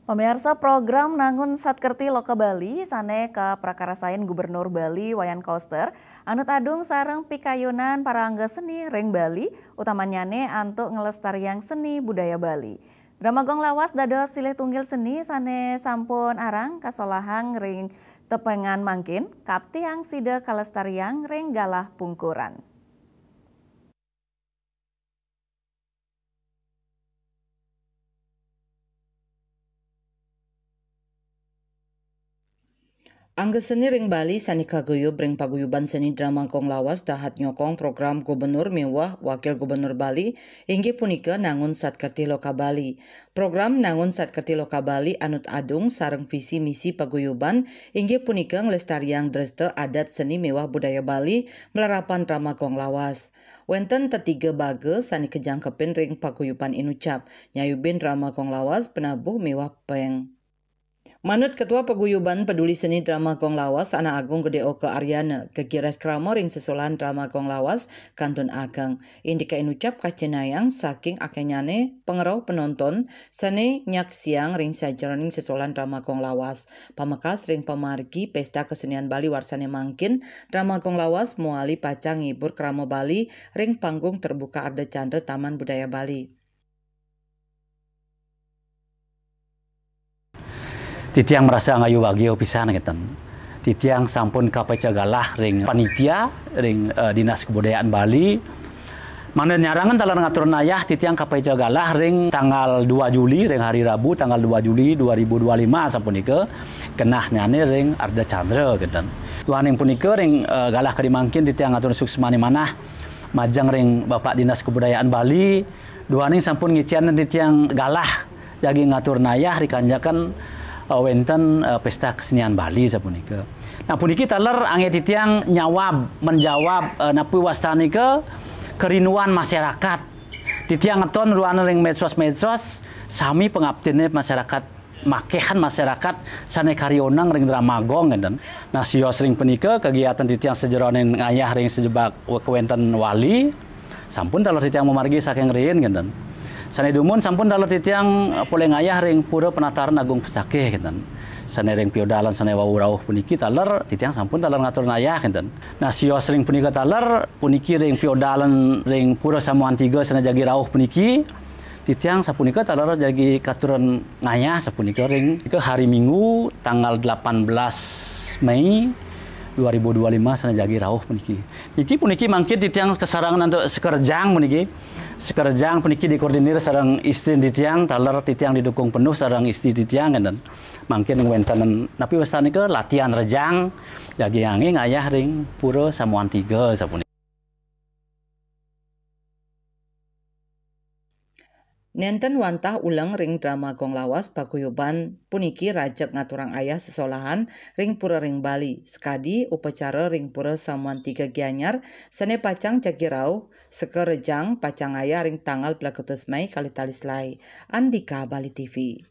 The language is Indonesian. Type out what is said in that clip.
Pemirsa program Nangun Satkerti Loka Bali sane ka prakarasain Gubernur Bali Wayan Koster anu tadung sareng pikayunan para angga seni ring Bali utamanyane antuk ngelestariang seni budaya Bali. Dramagong lawas dados silih tunggil seni sane sampun arang kasolahang ring tepengan mangkin kaptiang sida kalestariang ring galah pungkuran. Angga seni ring Bali sani kaguyub ring paguyuban seni Dramagong lawas dahat nyokong program Gubernur mewah Wakil Gubernur Bali inggih punika Nangun Satkerti Loka Bali. Program Nangun Satkerti Loka Bali anut adung sareng visi misi paguyuban inggih punika nglestariang dresta adat seni mewah budaya Bali melarapan Dramagong lawas. Wenten tetiga baga sani kejangkepin ring paguyuban inucap nyayubin Dramagong lawas penabuh mewah peng. Manut Ketua Paguyuban Peduli Seni Dramagong lawas Anak Agung Gede Oke Aryana, kegiras kramo ring sesolahan Dramagong lawas Kantun Agang. Indika inucap kacenayang saking akenyane pengerau penonton seni nyak siang ring sajroning sesolahan Dramagong lawas. Pamekas ring pemargi pesta kesenian Bali warsane mangkin Dramagong lawas muali pacang ngibur kramo Bali ring panggung terbuka Arda Chandra Taman Budaya Bali. Titiang merasa ngayu bagio pisan ngeten. Titiang sampun kapecagalah ring panitia ring Dinas Kebudayaan Bali. Mana nyarangan talar ngaturun ayah titiang kapecagalah ring tanggal 2 Juli ring hari Rabu tanggal 2 Juli 2025 sapunika kenah nyane ring Arda Chandra ngeten. Tuaning punika ring galah kadimangkin titiang ngaturun suksmani manah majang ring Bapak Dinas Kebudayaan Bali. Duaning sampun ngician titiang galah jagi ngaturun ayah rikanjakan wenten pesta kesenian Bali sapunika. Nah puniki taler angge titiang menjawab napi wastani ke kerinduan masyarakat. Titiang ngeton ruana ring medsos sami pengabdine masyarakat makehan masyarakat sane karionang ring Dramagong ngeten. Nah sios ring punika kegiatan titiang sejeroning ngayah ring sejebak kewenten wali sampun taler titiang memargi saking riin ngeten. Sane dumun sampun dalam titiang pole ngayah ring pura penataran Agung Pesakeh ngeten. Sane ring piodalan sane wau rauh puniki taler titiang sampun taler ngatur ngayah ngeten. Nah sios ring punika taler puniki ring piodalan ring pura Samuan 3 sane jagi rauh puniki titiang sapunika taler jagi katuran ngayah sapunika ring ke hari Minggu tanggal 18 Mei 2025 sana jagi rauh puniki. Niki puniki mangkin titiang kesarangan untuk sekerjang puniki. Sekerjang puniki dikoordinir sareng istri titiang taler titiang didukung penuh sareng istri titiang dan mangkin ngwentanen napi wastani ke latihan rejang jagi angin ngayah ring pura Samuan 3 sapunika. Nenten wantah ulang ring Dramagong lawas paguyuban puniki rajak ngaturang ayah sesolahan ring pura ring Bali. Sekadi upacara ring pura Samuan 3 Gianyar sane pacang jagi rauh sekerejang pacang ayah ring tanggal 20 Mei kali talislai. Andika Bali TV.